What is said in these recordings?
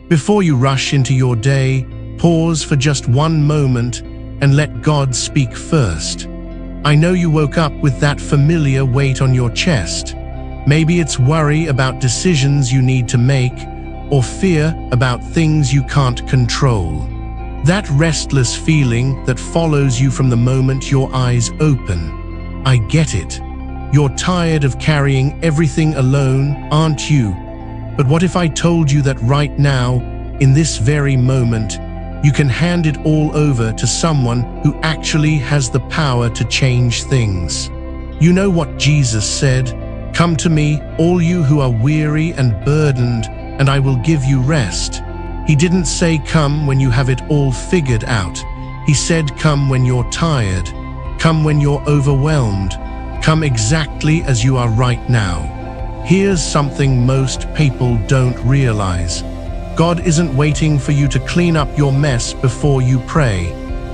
Before you rush into your day, pause for just one moment and let God speak first. I know you woke up with that familiar weight on your chest. Maybe it's worry about decisions you need to make, or fear about things you can't control. That restless feeling that follows you from the moment your eyes open. I get it. You're tired of carrying everything alone, aren't you? But what if I told you that right now, in this very moment, you can hand it all over to someone who actually has the power to change things? You know what Jesus said? "Come to me, all you who are weary and burdened, and I will give you rest." He didn't say come when you have it all figured out. He said come when you're tired, come when you're overwhelmed, come exactly as you are right now. Here's something most people don't realize. God isn't waiting for you to clean up your mess before you pray.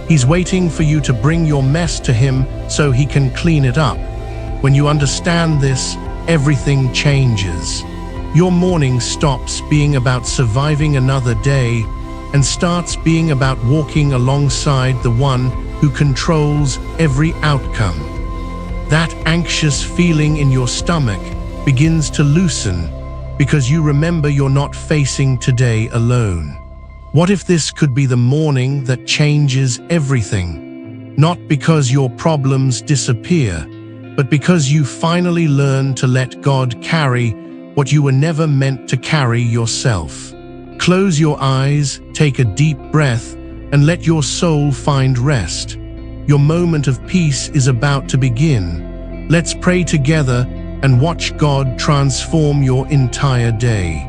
He's waiting for you to bring your mess to Him so He can clean it up. When you understand this, everything changes. Your morning stops being about surviving another day and starts being about walking alongside the one who controls every outcome. That anxious feeling in your stomach begins to loosen because you remember you're not facing today alone. What if this could be the morning that changes everything? Not because your problems disappear, but because you finally learn to let God carry what you were never meant to carry yourself. Close your eyes, take a deep breath, and let your soul find rest. Your moment of peace is about to begin. Let's pray together and watch God transform your entire day.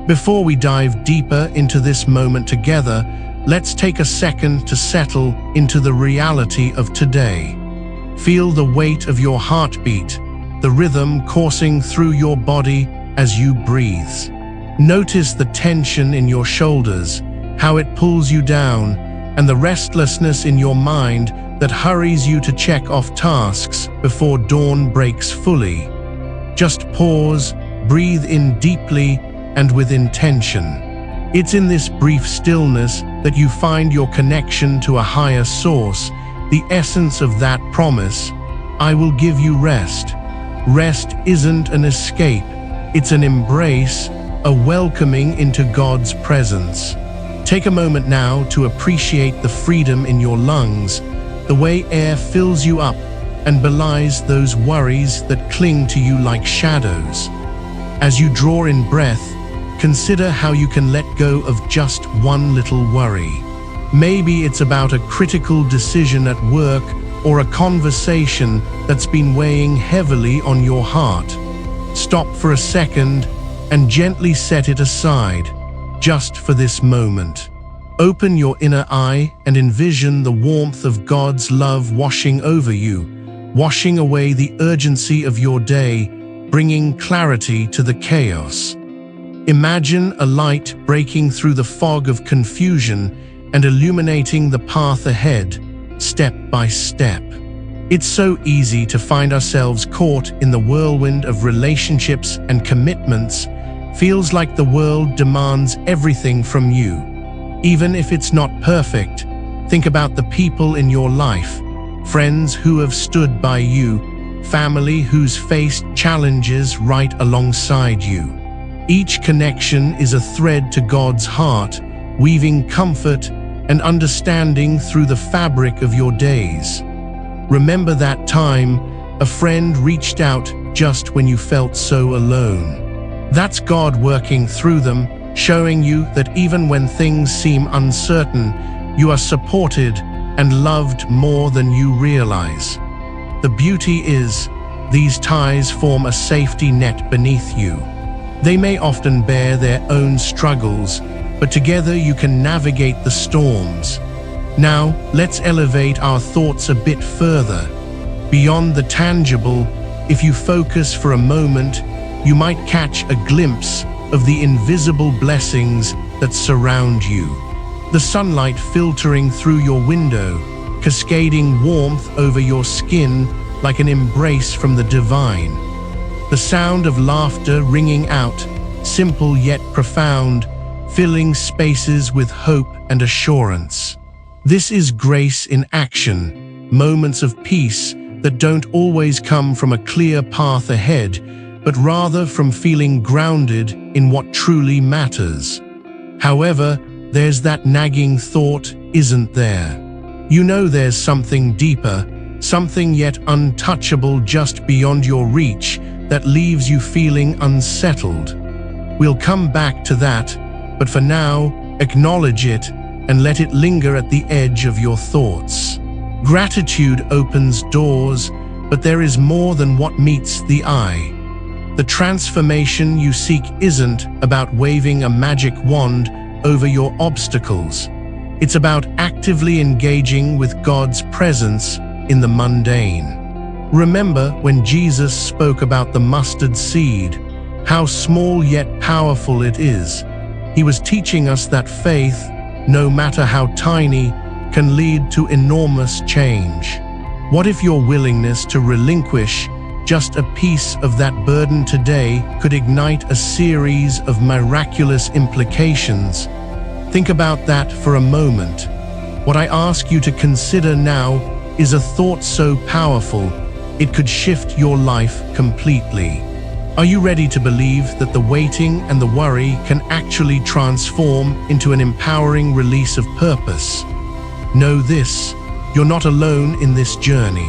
Before we dive deeper into this moment together, let's take a second to settle into the reality of today. Feel the weight of your heartbeat, the rhythm coursing through your body as you breathe. Notice the tension in your shoulders, how it pulls you down, and the restlessness in your mind that hurries you to check off tasks before dawn breaks fully. Just pause, breathe in deeply and with intention. It's in this brief stillness that you find your connection to a higher source, the essence of that promise, "I will give you rest." Rest isn't an escape. It's an embrace, a welcoming into God's presence. Take a moment now to appreciate the freedom in your lungs, the way air fills you up and belies those worries that cling to you like shadows. As you draw in breath, consider how you can let go of just one little worry. Maybe it's about a critical decision at work or a conversation that's been weighing heavily on your heart. Stop for a second and gently set it aside, just for this moment. Open your inner eye and envision the warmth of God's love washing over you, washing away the urgency of your day, bringing clarity to the chaos. Imagine a light breaking through the fog of confusion and illuminating the path ahead, step by step. It's so easy to find ourselves caught in the whirlwind of relationships and commitments. Feels like the world demands everything from you. Even if it's not perfect, think about the people in your life, friends who have stood by you, family who's faced challenges right alongside you. Each connection is a thread to God's heart, weaving comfort and understanding through the fabric of your days. Remember that time a friend reached out just when you felt so alone. That's God working through them, showing you that even when things seem uncertain, you are supported and loved more than you realize. The beauty is, these ties form a safety net beneath you. They may often bear their own struggles, but together you can navigate the storms. Now, let's elevate our thoughts a bit further. Beyond the tangible, if you focus for a moment, you might catch a glimpse of the invisible blessings that surround you. The sunlight filtering through your window, cascading warmth over your skin like an embrace from the divine. The sound of laughter ringing out, simple yet profound, filling spaces with hope and assurance. This is grace in action, moments of peace that don't always come from a clear path ahead, but rather from feeling grounded in what truly matters. However, there's that nagging thought, isn't there? You know there's something deeper, something yet untouchable just beyond your reach that leaves you feeling unsettled. We'll come back to that, but for now, acknowledge it and let it linger at the edge of your thoughts. Gratitude opens doors, but there is more than what meets the eye. The transformation you seek isn't about waving a magic wand over your obstacles. It's about actively engaging with God's presence in the mundane. Remember when Jesus spoke about the mustard seed, how small yet powerful it is. He was teaching us that faith, no matter how tiny, can lead to enormous change. What if your willingness to relinquish just a piece of that burden today could ignite a series of miraculous implications? Think about that for a moment. What I ask you to consider now is a thought so powerful, it could shift your life completely. Are you ready to believe that the waiting and the worry can actually transform into an empowering release of purpose? Know this, you're not alone in this journey.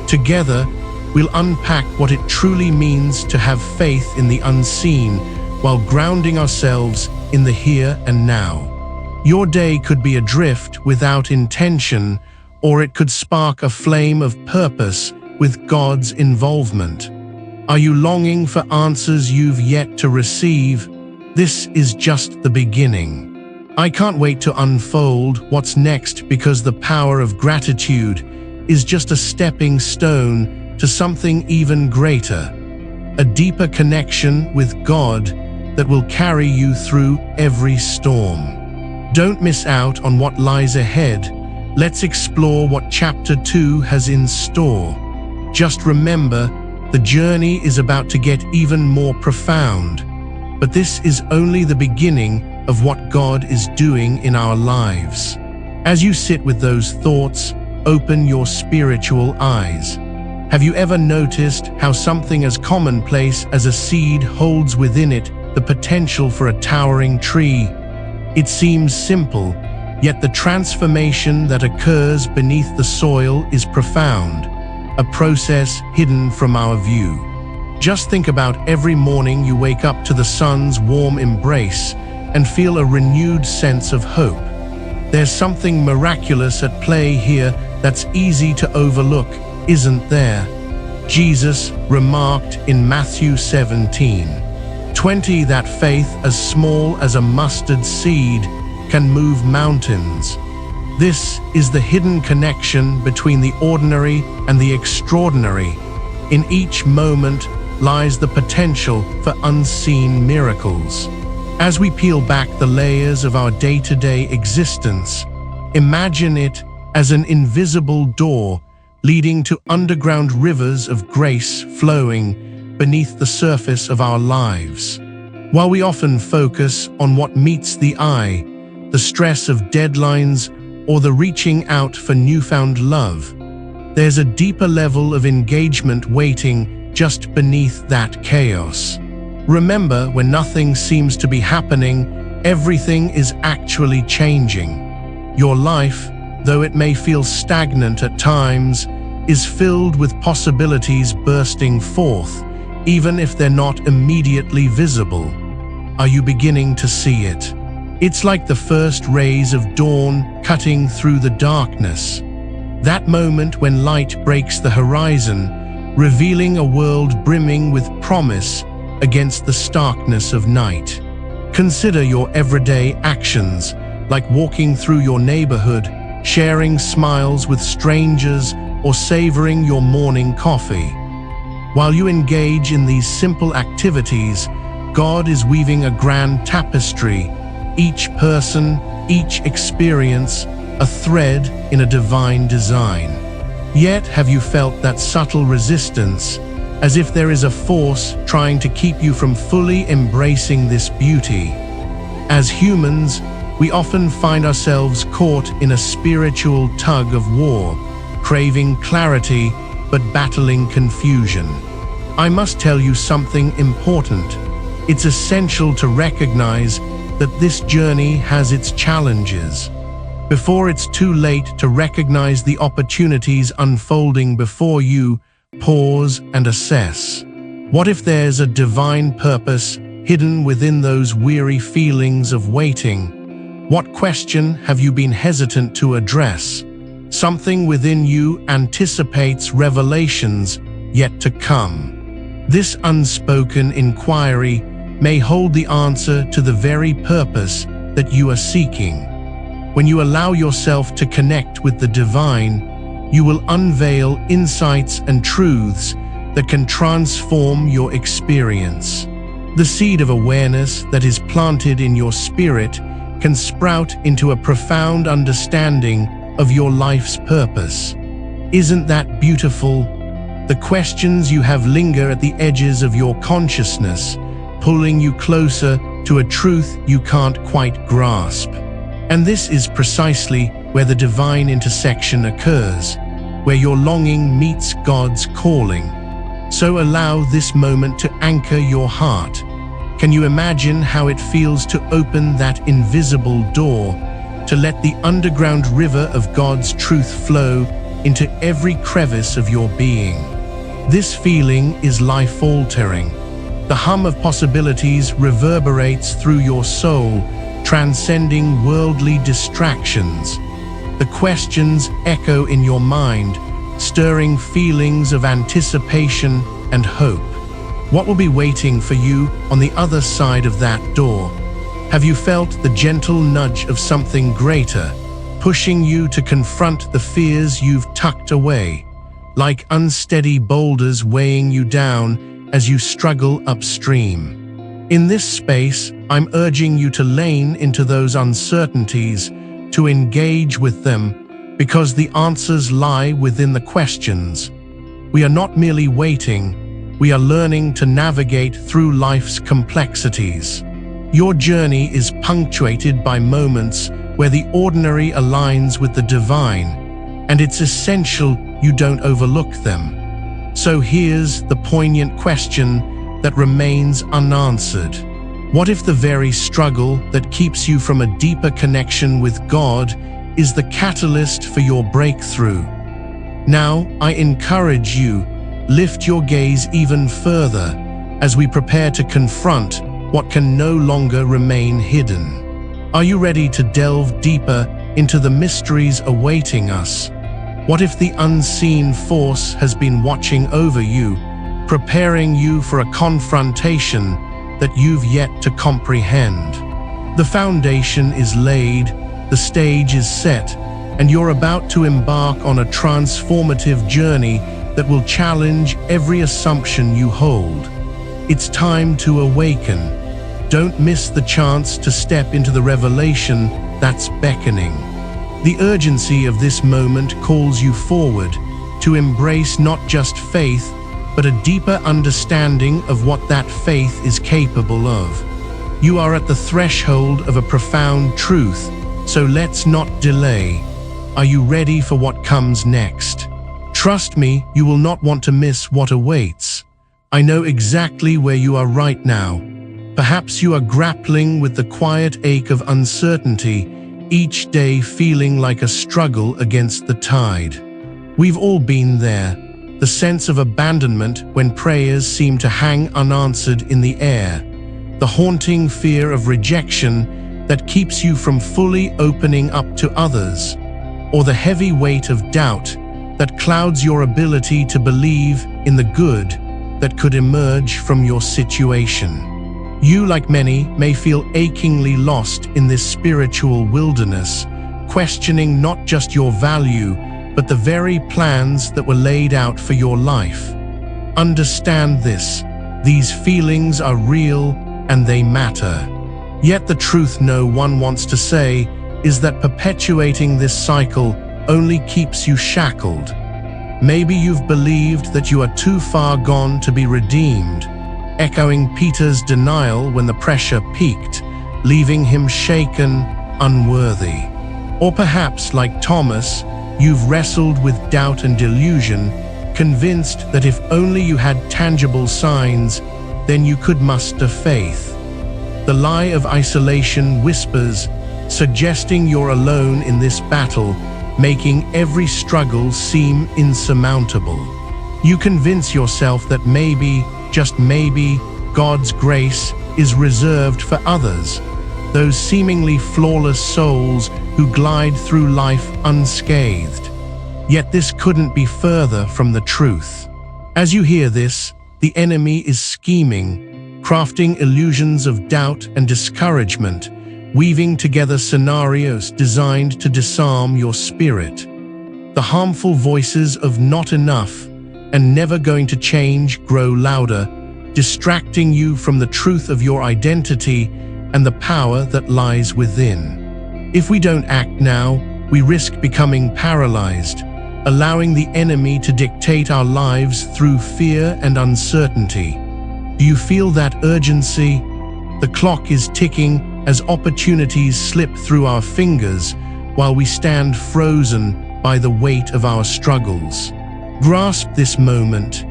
Together, we'll unpack what it truly means to have faith in the unseen while grounding ourselves in the here and now. Your day could be adrift without intention, or it could spark a flame of purpose with God's involvement. Are you longing for answers you've yet to receive? This is just the beginning. I can't wait to unfold what's next, because the power of gratitude is just a stepping stone to something even greater, a deeper connection with God that will carry you through every storm. Don't miss out on what lies ahead. Let's explore what Chapter 2 has in store. Just remember, the journey is about to get even more profound, but this is only the beginning of what God is doing in our lives. As you sit with those thoughts, open your spiritual eyes. Have you ever noticed how something as commonplace as a seed holds within it the potential for a towering tree? It seems simple, yet the transformation that occurs beneath the soil is profound, a process hidden from our view. Just think about every morning you wake up to the sun's warm embrace and feel a renewed sense of hope. There's something miraculous at play here that's easy to overlook, isn't there? Jesus remarked in Matthew 17:20 that faith as small as a mustard seed can move mountains. This is the hidden connection between the ordinary and the extraordinary. In each moment lies the potential for unseen miracles. As we peel back the layers of our day-to-day existence, imagine it as an invisible door leading to underground rivers of grace flowing beneath the surface of our lives. While we often focus on what meets the eye, the stress of deadlines, or the reaching out for newfound love, there's a deeper level of engagement waiting just beneath that chaos. Remember, when nothing seems to be happening, everything is actually changing. Your life, though it may feel stagnant at times, is filled with possibilities bursting forth, even if they're not immediately visible. Are you beginning to see it? It's like the first rays of dawn cutting through the darkness. That moment when light breaks the horizon, revealing a world brimming with promise against the starkness of night. Consider your everyday actions, like walking through your neighborhood, sharing smiles with strangers, or savoring your morning coffee. While you engage in these simple activities, God is weaving a grand tapestry, each person, each experience, a thread in a divine design. Yet have you felt that subtle resistance, as if there is a force trying to keep you from fully embracing this beauty? As humans, we often find ourselves caught in a spiritual tug of war, craving clarity but battling confusion. I must tell you something important. It's essential to recognize that this journey has its challenges. Before it's too late to recognize the opportunities unfolding before you, pause and assess. What if there's a divine purpose hidden within those weary feelings of waiting? What question have you been hesitant to address? Something within you anticipates revelations yet to come. This unspoken inquiry may hold the answer to the very purpose that you are seeking. When you allow yourself to connect with the divine, you will unveil insights and truths that can transform your experience. The seed of awareness that is planted in your spirit can sprout into a profound understanding of your life's purpose. Isn't that beautiful? The questions you have linger at the edges of your consciousness, pulling you closer to a truth you can't quite grasp. And this is precisely where the divine intersection occurs, where your longing meets God's calling. So allow this moment to anchor your heart. Can you imagine how it feels to open that invisible door, to let the underground river of God's truth flow into every crevice of your being? This feeling is life-altering. The hum of possibilities reverberates through your soul, transcending worldly distractions. The questions echo in your mind, stirring feelings of anticipation and hope. What will be waiting for you on the other side of that door? Have you felt the gentle nudge of something greater, pushing you to confront the fears you've tucked away, like unsteady boulders weighing you down as you struggle upstream? In this space, I'm urging you to lean into those uncertainties, to engage with them, because the answers lie within the questions. We are not merely waiting, we are learning to navigate through life's complexities. Your journey is punctuated by moments where the ordinary aligns with the divine, and it's essential you don't overlook them. So here's the poignant question that remains unanswered. What if the very struggle that keeps you from a deeper connection with God is the catalyst for your breakthrough? Now, I encourage you, lift your gaze even further as we prepare to confront what can no longer remain hidden. Are you ready to delve deeper into the mysteries awaiting us? What if the unseen force has been watching over you, preparing you for a confrontation that you've yet to comprehend? The foundation is laid, the stage is set, and you're about to embark on a transformative journey that will challenge every assumption you hold. It's time to awaken. Don't miss the chance to step into the revelation that's beckoning. The urgency of this moment calls you forward to embrace not just faith, but a deeper understanding of what that faith is capable of. You are at the threshold of a profound truth, so let's not delay. Are you ready for what comes next? Trust me, you will not want to miss what awaits. I know exactly where you are right now. Perhaps you are grappling with the quiet ache of uncertainty, each day feeling like a struggle against the tide. We've all been there. The sense of abandonment when prayers seem to hang unanswered in the air, the haunting fear of rejection that keeps you from fully opening up to others, or the heavy weight of doubt that clouds your ability to believe in the good that could emerge from your situation. You, like many, may feel achingly lost in this spiritual wilderness, questioning not just your value, but the very plans that were laid out for your life. Understand this: these feelings are real and they matter. Yet the truth no one wants to say is that perpetuating this cycle only keeps you shackled. Maybe you've believed that you are too far gone to be redeemed, echoing Peter's denial when the pressure peaked, leaving him shaken, unworthy. Or perhaps, like Thomas, you've wrestled with doubt and delusion, convinced that if only you had tangible signs, then you could muster faith. The lie of isolation whispers, suggesting you're alone in this battle, making every struggle seem insurmountable. You convince yourself that maybe, just maybe, God's grace is reserved for others, those seemingly flawless souls who glide through life unscathed. Yet this couldn't be further from the truth. As you hear this, the enemy is scheming, crafting illusions of doubt and discouragement, weaving together scenarios designed to disarm your spirit. The harmful voices of not enough and never going to change grow louder, distracting you from the truth of your identity and the power that lies within. If we don't act now, we risk becoming paralyzed, allowing the enemy to dictate our lives through fear and uncertainty. Do you feel that urgency? The clock is ticking as opportunities slip through our fingers while we stand frozen by the weight of our struggles. Grasp this moment.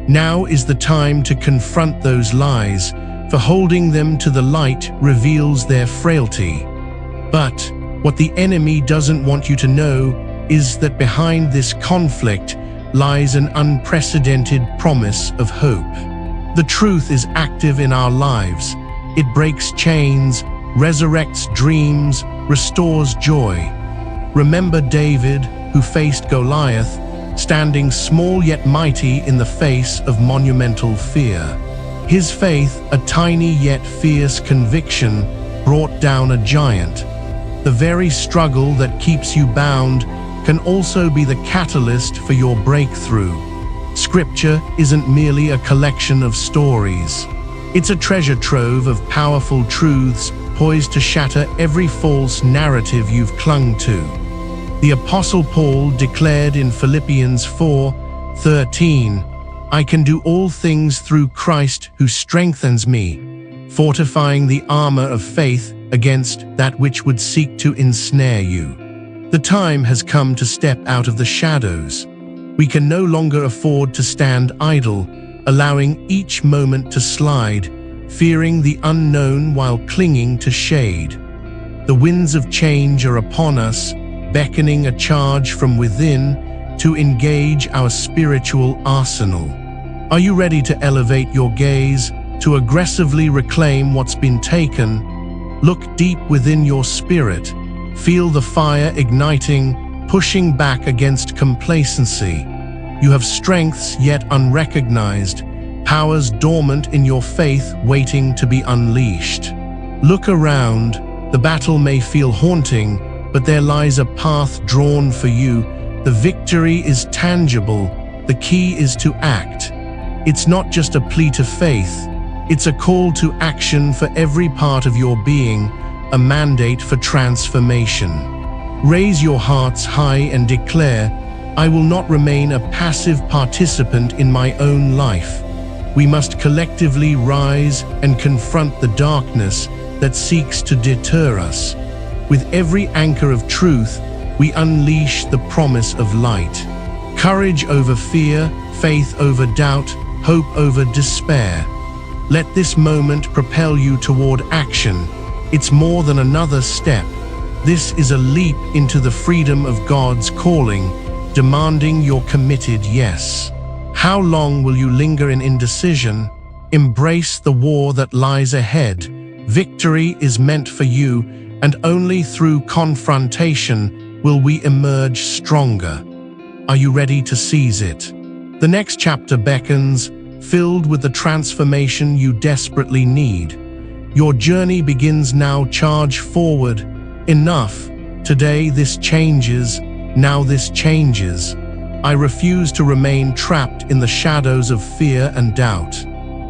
Now is the time to confront those lies, for holding them to the light reveals their frailty. But what the enemy doesn't want you to know is that behind this conflict lies an unprecedented promise of hope. The truth is active in our lives. It breaks chains, resurrects dreams, restores joy. Remember David, who faced Goliath, standing small yet mighty in the face of monumental fear. His faith, a tiny yet fierce conviction, brought down a giant. The very struggle that keeps you bound can also be the catalyst for your breakthrough. Scripture isn't merely a collection of stories. It's a treasure trove of powerful truths poised to shatter every false narrative you've clung to. The Apostle Paul declared in Philippians 4:13, "I can do all things through Christ who strengthens me," fortifying the armor of faith against that which would seek to ensnare you. The time has come to step out of the shadows. We can no longer afford to stand idle, allowing each moment to slide, fearing the unknown while clinging to shade. The winds of change are upon us, beckoning a charge from within to engage our spiritual arsenal. Are you ready to elevate your gaze, to aggressively reclaim what's been taken? Look deep within your spirit. Feel the fire igniting, pushing back against complacency. You have strengths yet unrecognized, powers dormant in your faith waiting to be unleashed. Look around. The battle may feel haunting, but there lies a path drawn for you. The victory is tangible. The key is to act. It's not just a plea to faith. It's a call to action for every part of your being, a mandate for transformation. Raise your hearts high and declare, "I will not remain a passive participant in my own life." We must collectively rise and confront the darkness that seeks to deter us. With every anchor of truth, we unleash the promise of light. Courage over fear, faith over doubt, hope over despair. Let this moment propel you toward action. It's more than another step. This is a leap into the freedom of God's calling, demanding your committed yes. How long will you linger in indecision? Embrace the war that lies ahead. Victory is meant for you, and only through confrontation will we emerge stronger. Are you ready to seize it? The next chapter beckons, filled with the transformation you desperately need. Your journey begins now. Charge forward. Enough. Today this changes. Now this changes. I refuse to remain trapped in the shadows of fear and doubt.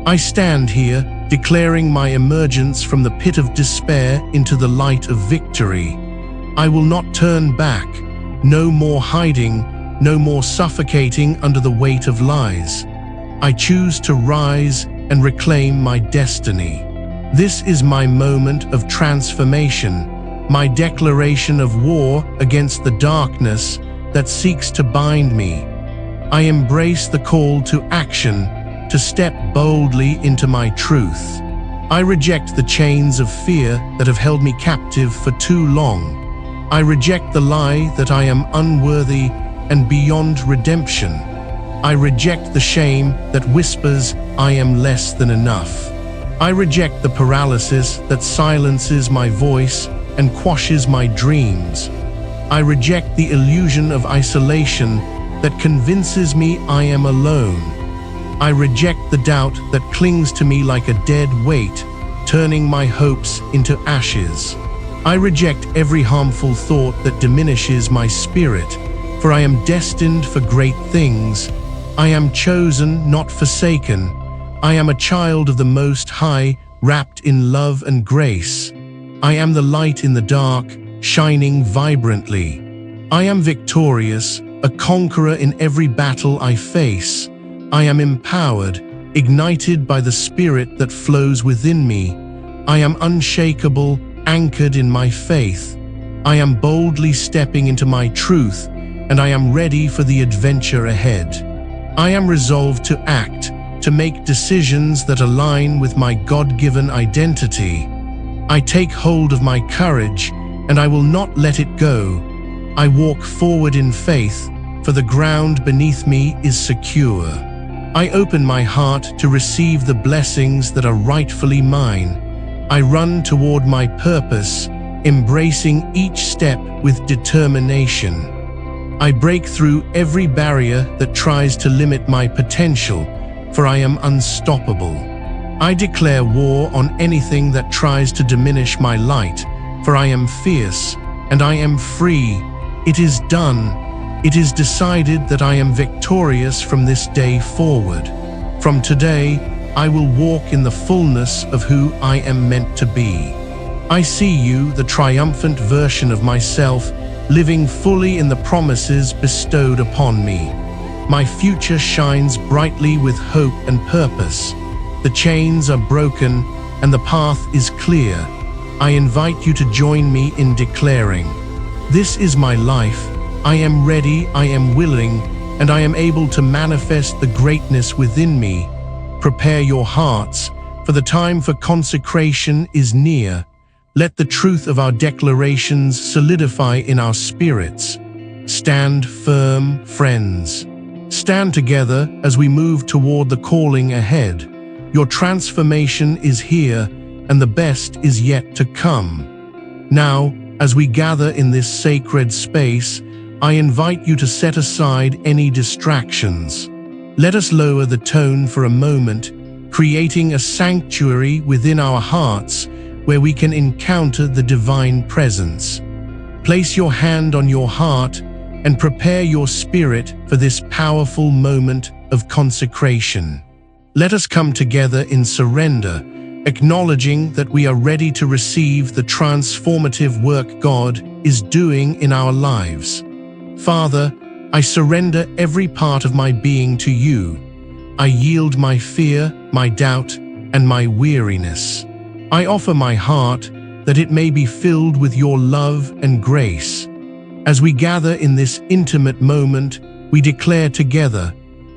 I stand here, declaring my emergence from the pit of despair into the light of victory. I will not turn back. No more hiding, no more suffocating under the weight of lies. I choose to rise and reclaim my destiny. This is my moment of transformation, my declaration of war against the darkness that seeks to bind me. I embrace the call to action, to step boldly into my truth. I reject the chains of fear that have held me captive for too long. I reject the lie that I am unworthy and beyond redemption. I reject the shame that whispers I am less than enough. I reject the paralysis that silences my voice and quashes my dreams. I reject the illusion of isolation that convinces me I am alone. I reject the doubt that clings to me like a dead weight, turning my hopes into ashes. I reject every harmful thought that diminishes my spirit, for I am destined for great things. I am chosen, not forsaken. I am a child of the Most High, wrapped in love and grace. I am the light in the dark, shining vibrantly. I am victorious, a conqueror in every battle I face. I am empowered, ignited by the Spirit that flows within me. I am unshakable, anchored in my faith. I am boldly stepping into my truth, and I am ready for the adventure ahead. I am resolved to act, to make decisions that align with my God-given identity. I take hold of my courage, and I will not let it go. I walk forward in faith, for the ground beneath me is secure. I open my heart to receive the blessings that are rightfully mine. I run toward my purpose, embracing each step with determination. I break through every barrier that tries to limit my potential, for I am unstoppable. I declare war on anything that tries to diminish my light, for I am fierce, and I am free. It is done. It is decided that I am victorious from this day forward. From today, I will walk in the fullness of who I am meant to be. I see you, the triumphant version of myself, living fully in the promises bestowed upon me. My future shines brightly with hope and purpose. The chains are broken and the path is clear. I invite you to join me in declaring, "This is my life. I am ready, I am willing, and I am able to manifest the greatness within me." Prepare your hearts, for the time for consecration is near. Let the truth of our declarations solidify in our spirits. Stand firm, friends. Stand together as we move toward the calling ahead. Your transformation is here, and the best is yet to come. Now, as we gather in this sacred space, I invite you to set aside any distractions. Let us lower the tone for a moment, creating a sanctuary within our hearts where we can encounter the divine presence. Place your hand on your heart and prepare your spirit for this powerful moment of consecration. Let us come together in surrender, acknowledging that we are ready to receive the transformative work God is doing in our lives. Father, I surrender every part of my being to you. I yield my fear, my doubt, and my weariness. I offer my heart that it may be filled with your love and grace. As we gather in this intimate moment, we declare together,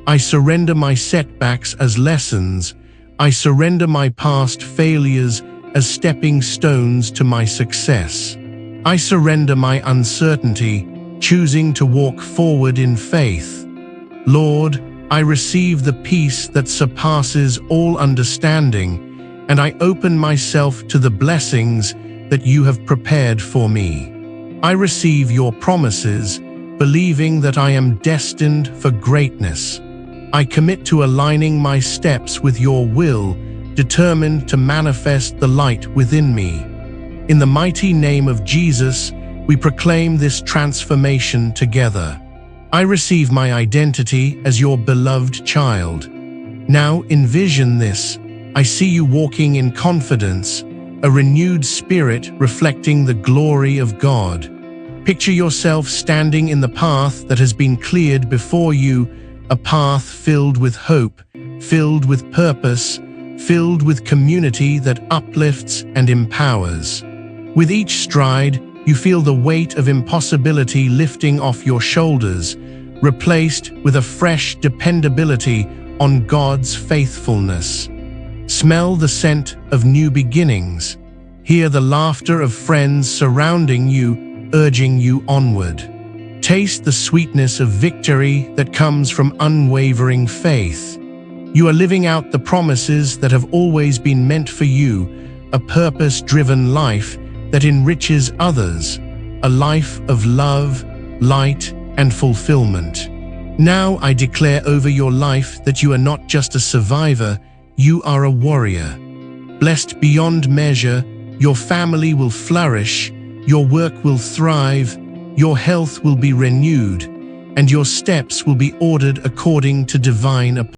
I surrender my setbacks as lessons. I surrender my past failures as stepping stones to my success. I surrender my uncertainty, choosing to walk forward in faith. Lord, I receive the peace that surpasses all understanding, and I open myself to the blessings that you have prepared for me. I receive your promises, believing that I am destined for greatness. I commit to aligning my steps with your will, determined to manifest the light within me. In the mighty name of Jesus, we proclaim this transformation together. I receive my identity as your beloved child. Now envision this. I see you walking in confidence, a renewed spirit reflecting the glory of God. Picture yourself standing in the path that has been cleared before you, a path filled with hope, filled with purpose, filled with community that uplifts and empowers. With each stride, you feel the weight of impossibility lifting off your shoulders, replaced with a fresh dependability on God's faithfulness. Smell the scent of new beginnings. Hear the laughter of friends surrounding you, urging you onward. Taste the sweetness of victory that comes from unwavering faith. You are living out the promises that have always been meant for you, a purpose-driven life that enriches others, a life of love, light, and fulfillment. Now I declare over your life that you are not just a survivor, you are a warrior. Blessed beyond measure, your family will flourish, your work will thrive, your health will be renewed, and your steps will be ordered according to divine appointment.